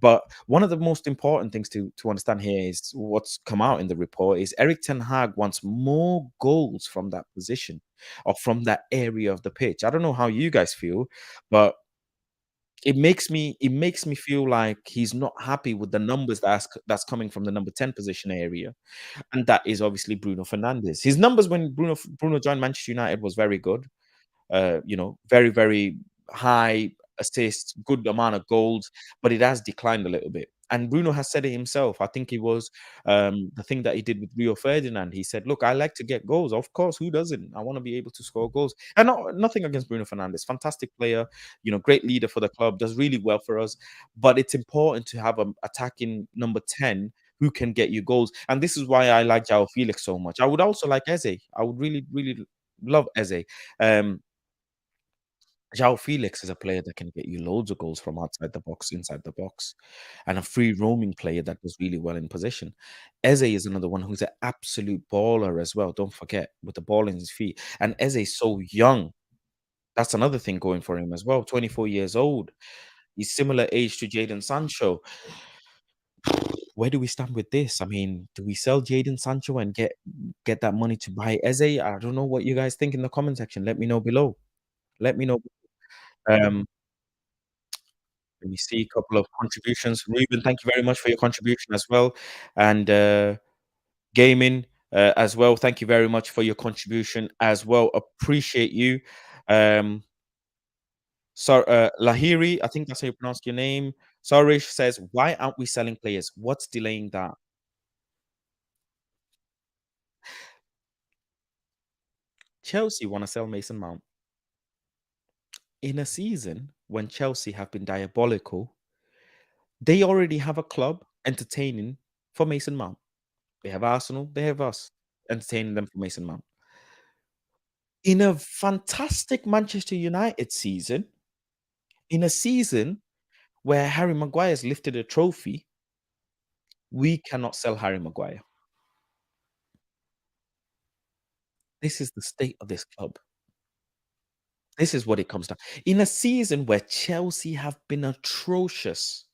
But one of the most important things to understand here is what's come out in the report is Eric Ten Hag wants more goals from that position or from that area of the pitch. I don't know how you guys feel, but it makes me feel like he's not happy with the numbers that's coming from the number 10 position area, and that is obviously Bruno Fernandes. His numbers when Bruno joined Manchester United was very good, very, very high assists, good amount of goals, but it has declined a little bit. And Bruno has said it himself. I think it was the thing that he did with Rio Ferdinand. He said, "Look, I like to get goals. Of course, who doesn't? I want to be able to score goals." And nothing against Bruno Fernandes, fantastic player, great leader for the club, does really well for us. But it's important to have an attacking number 10 who can get you goals. And this is why I like João Felix so much. I would also like Eze. I would really, really love Eze. Um, João Felix is a player that can get you loads of goals from outside the box, inside the box, and a free roaming player that does really well in possession. Eze is another one who's an absolute baller as well. Don't forget with the ball in his feet. And Eze is so young. That's another thing going for him as well. 24 years old. He's similar age to Jadon Sancho. Where do we stand with this? I mean, do we sell Jadon Sancho and get that money to buy Eze? I don't know what you guys think in the comment section. Let me know below. Let me know. Um, Let me see a couple of contributions. Ruben, thank you very much for your contribution as well. And Gaming as well, thank you very much for your contribution as well. Appreciate you. Um, Lahiri, I think that's how you pronounce your name. Sarish says, why aren't we selling players? What's delaying that? Chelsea want to sell Mason Mount. In a season when Chelsea have been diabolical, they already have a club entertaining for Mason Mount. They have Arsenal, they have us entertaining them for Mason Mount. In a fantastic Manchester United season, in a season Where Harry Maguire's lifted a trophy, we cannot sell Harry Maguire. This is the state of this club. This is what it comes down. In a season where Chelsea have been atrocious,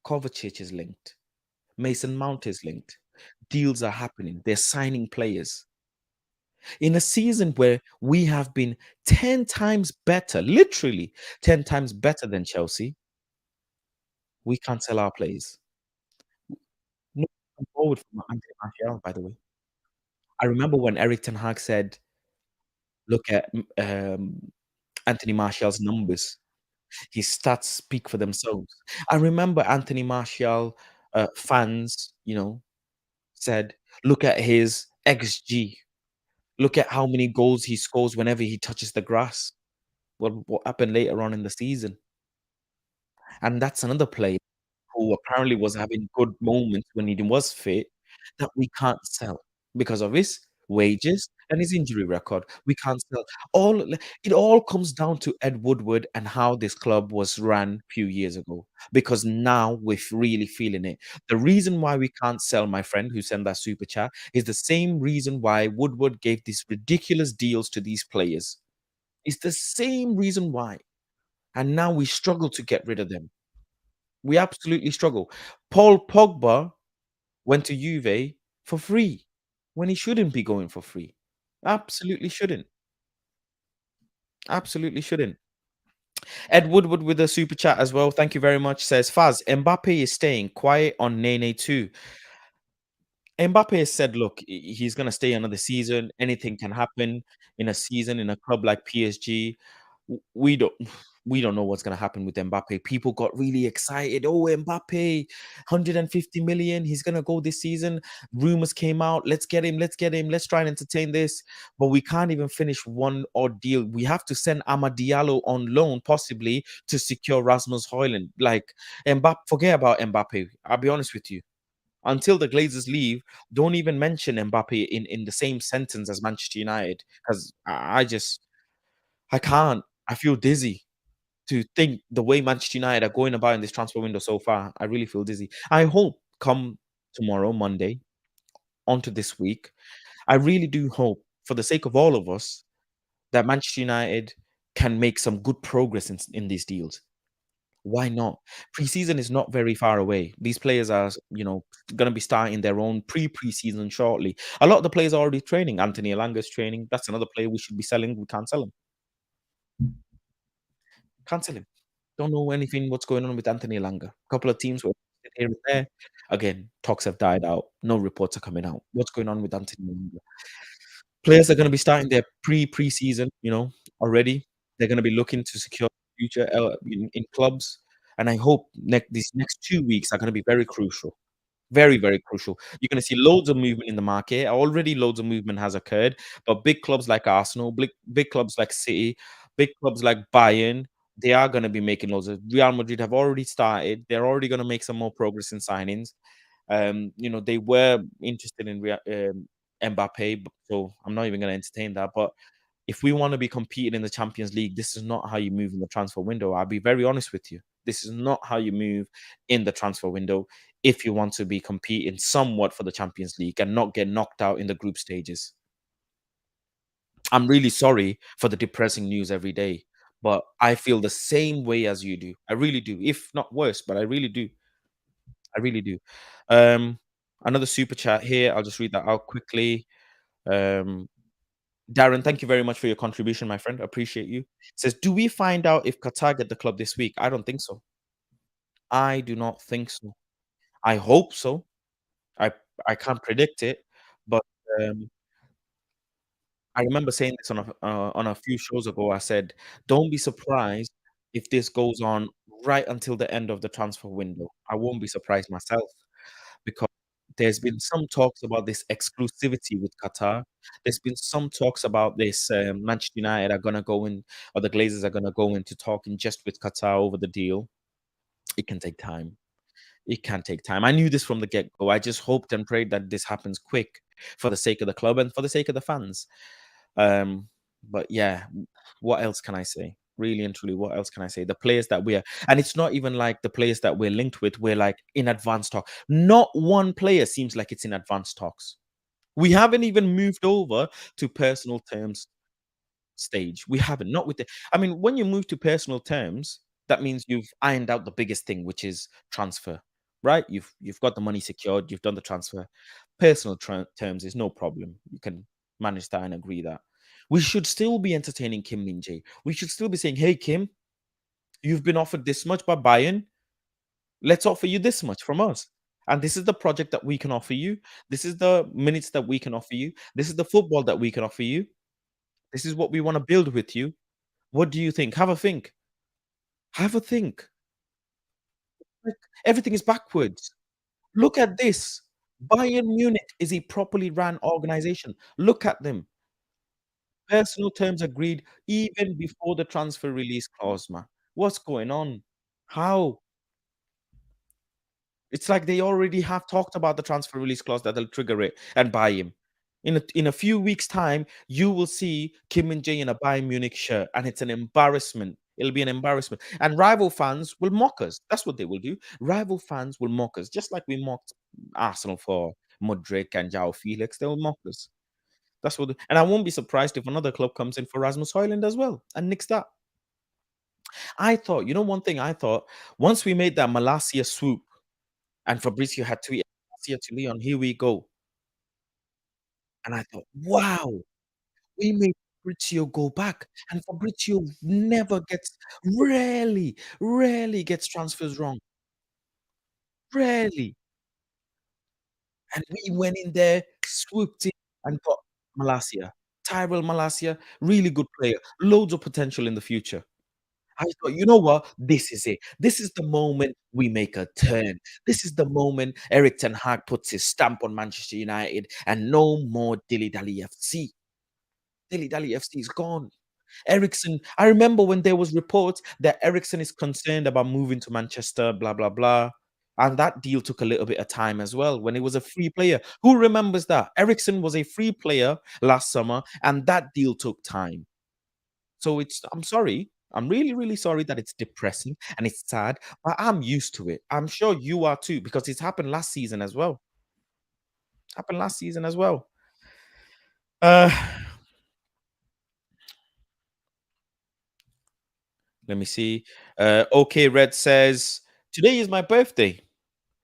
Kovacic is linked. Mason Mount is linked. Deals are happening. They're signing players. In a season where we have been 10 times better, literally 10 times better than Chelsea, we can't sell our players. No forward from Anthony Martial, by the way. I remember when Eric Ten Hag said, "Look at Anthony Martial's numbers. His stats speak for themselves." I remember Anthony Martial fans, said, "Look at his XG. Look at how many goals he scores whenever he touches the grass." Well, what happened later on in the season? And that's another player who apparently was having good moments when he was fit that we can't sell because of his wages and his injury record. We can't sell. It all comes down to Ed Woodward and how this club was ran a few years ago. Because now we're really feeling it. The reason why we can't sell, my friend who sent that super chat, is the same reason why Woodward gave these ridiculous deals to these players. It's the same reason why. And now we struggle to get rid of them. We absolutely struggle. Paul Pogba went to Juve for free when he shouldn't be going for free. Absolutely shouldn't. Absolutely shouldn't. Ed Woodward with a super chat as well. Thank you very much. Says Faz, Mbappe is staying quiet on Nene too. Mbappe has said, look, he's going to stay another season. Anything can happen in a season in a club like PSG. We don't we don't know what's going to happen with Mbappe. People got really excited. Oh, Mbappe, 150 million. He's going to go this season. Rumors came out. Let's get him. Let's get him. Let's try and entertain this. But we can't even finish one odd deal. We have to send Amad Diallo on loan, possibly, to secure Rasmus Højlund. Like, Mbappe, forget about Mbappe. I'll be honest with you. Until the Glazers leave, don't even mention Mbappe in the same sentence as Manchester United, because I can't. I feel dizzy to think the way Manchester United are going about in this transfer window so far. I really feel dizzy. I hope come tomorrow, Monday, onto this week, I really do hope, for the sake of all of us, that Manchester United can make some good progress in these deals. Why not? Preseason is not very far away. These players are, going to be starting their own preseason shortly. A lot of the players are already training. Anthony Elanga's training. That's another player we should be selling. We can't sell him. Can't sell him. Don't know anything what's going on with Anthony Elanga. A couple of teams were here and there. Again, talks have died out. No reports are coming out. What's going on with Anthony Elanga? Players are going to be starting their preseason, already. They're going to be looking to secure future in clubs. And I hope these next 2 weeks are going to be very crucial. Very, very crucial. You're going to see loads of movement in the market. Already loads of movement has occurred. But big clubs like Arsenal, big clubs like City, big clubs like Bayern, they are going to be making loads of. Real Madrid have already started. They're already going to make some more progress in signings. They were interested in Mbappe, so I'm not even going to entertain that. But if we want to be competing in the Champions League, this is not how you move in the transfer window. I'll be very honest with you. This is not how you move in the transfer window if you want to be competing somewhat for the Champions League and not get knocked out in the group stages. I'm really sorry for the depressing news every day, but I feel the same way as you do. I really do, if not worse, but I really do. I really do. Um, Another super chat here. I'll just read that out quickly. Um, Darren, thank you very much for your contribution, my friend. Appreciate you. Says, do we find out if Qatar get the club this week? I don't think so. I do not think so. I hope so. I I can't predict it, but um, I remember saying this on a few shows ago. I said, don't be surprised if this goes on right until the end of the transfer window. I won't be surprised myself because there's been some talks about this exclusivity with Qatar. There's been some talks about this. Manchester United are gonna go in, or the Glazers are gonna go into talking just with Qatar over the deal. It can take time. It can take time. I knew this from the get go. I just hoped and prayed that this happens quick for the sake of the club and for the sake of the fans. Um, but yeah, what else can I say? Really and truly, what else can I say? The players that we're and it's not even like the players that we're linked with, we're like in advanced talk. Not one player seems like it's in advanced talks. We haven't even moved over to personal terms stage. We haven't, not with the I mean, when you move to personal terms, that means you've ironed out the biggest thing, which is transfer, right? You've got the money secured, you've done the transfer. Personal terms is no problem. You can manage that and agree that. We should still be entertaining Kim Min Jae. We should still be saying, "Hey Kim, you've been offered this much by Bayern. Let's offer you this much from us." And this is the project that we can offer you. This is the minutes that we can offer you. This is the football that we can offer you. This is what we want to build with you. What do you think? Have a think. Have a think. Like, everything is backwards. Look at this. Bayern Munich is a properly ran organization. Look at them. Personal terms agreed even before the transfer release clause, man. What's going on? How? It's like they already have talked about the transfer release clause that they'll trigger it and buy him. In a few weeks' time, you will see Kim Min Jae in a Bayern Munich shirt, and it's an embarrassment. It'll be an embarrassment, and rival fans will mock us. That's what they will do. Rival fans will mock us, just like we mocked Arsenal for Mudryk and João Felix. They will mock us. That's what, and I won't be surprised if another club comes in for Rasmus Højlund as well and nicks that. I thought, one thing I thought, once we made that Malacia swoop, and Fabrizio had tweeted, "Malacia to Leon, here we go." And I thought, wow, we made Fabrizio go back. And Fabrizio rarely gets transfers wrong. Rarely. And we went in there, swooped in, and got Malacia. Tyrell Malacia, really good player, loads of potential in the future. I thought, you know what? This is it. This is the moment we make a turn. This is the moment Eric Ten Hag puts his stamp on Manchester United and no more Dilly Dally FC. Dilly Dally FC is gone. Ericsson, I remember when there was reports that Ericsson is concerned about moving to Manchester, blah, blah, blah. And that deal took a little bit of time as well when it was a free player. Who remembers that? Ericsson was a free player last summer, and that deal took time. So I'm sorry. I'm really, really sorry that it's depressing and it's sad, but I'm used to it. I'm sure you are too, because it's happened last season as well. Happened last season as well. Uh Let me see. Okay, Red says, "Today is my birthday.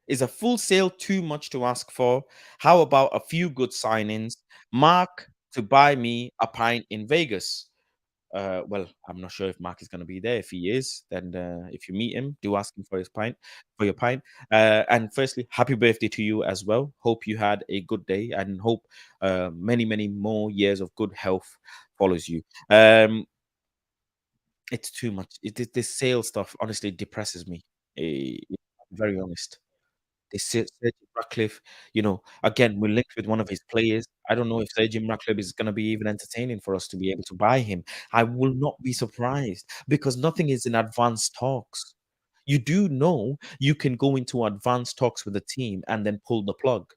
Is a full sale too much to ask for? How about a few good signings? Mark to buy me a pint in Vegas." Well, I'm not sure if Mark is going to be there. If he is, then if you meet him, do ask him for for your pint. And firstly, happy birthday to you as well. Hope you had a good day, and hope many, many more years of good health follows you. It's too much. This sales stuff honestly depresses me. I'm very honest. Sergeant Ratcliffe, again, we're linked with one of his players. I don't know if Sergeant Ratcliffe is going to be even entertaining for us to be able to buy him. I will not be surprised because nothing is in advanced talks. You do know you can go into advanced talks with a team and then pull the plug.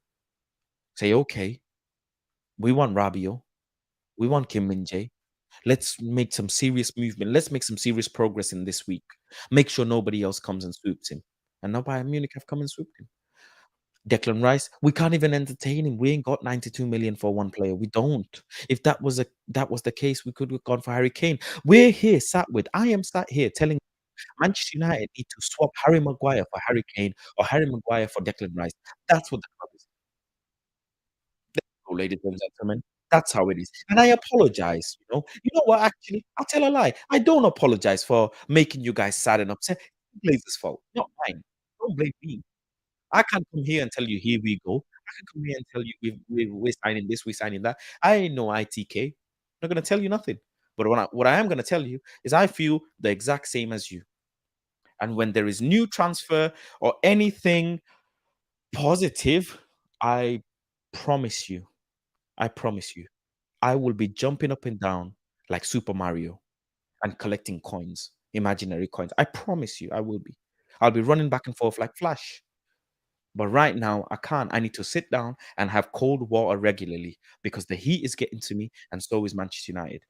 Say, okay, we want Rabiot, we want Kim Min Jae. Let's make some serious movement. Let's make some serious progress in this week. Make sure nobody else comes and swoops him. And now Bayern Munich have come and swooped him. Declan Rice, we can't even entertain him. We ain't got 92 million for one player. We don't. If that was the case, we could have gone for Harry Kane. I am sat here telling Manchester United need to swap Harry Maguire for Harry Kane or Harry Maguire for Declan Rice. That's what the club is. So, ladies and gentlemen, that's how it is. And I apologize. You know what? Actually, I'll tell a lie. I don't apologize for making you guys sad and upset. It's Blazers' fault, not mine. Don't blame me. I can't come here and tell you, "Here we go." I can come here and tell you, we're signing this, we're signing that." I ain't no ITK. I'm not gonna tell you nothing. But what I am gonna tell you is I feel the exact same as you. And when there is new transfer or anything positive, I promise you, I promise you, I will be jumping up and down like Super Mario and collecting coins, imaginary coins. I promise you, I will be. I'll be running back and forth like Flash. But right now, I can't. I need to sit down and have cold water regularly because the heat is getting to me, and so is Manchester United.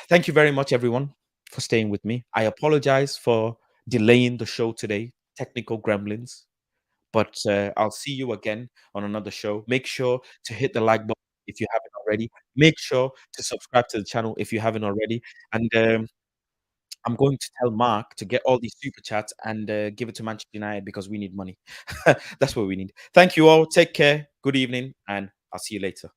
Thank you very much, everyone. for staying with me. I apologize for delaying the show today, technical gremlins, but I'll see you again on another show. Make sure to hit the like button if you haven't already. Make sure to subscribe to the channel if you haven't already. And I'm going to tell Mark to get all these super chats and give it to Manchester United because we need money. That's what we need. Thank you all. Take care. Good evening, and I'll see you later.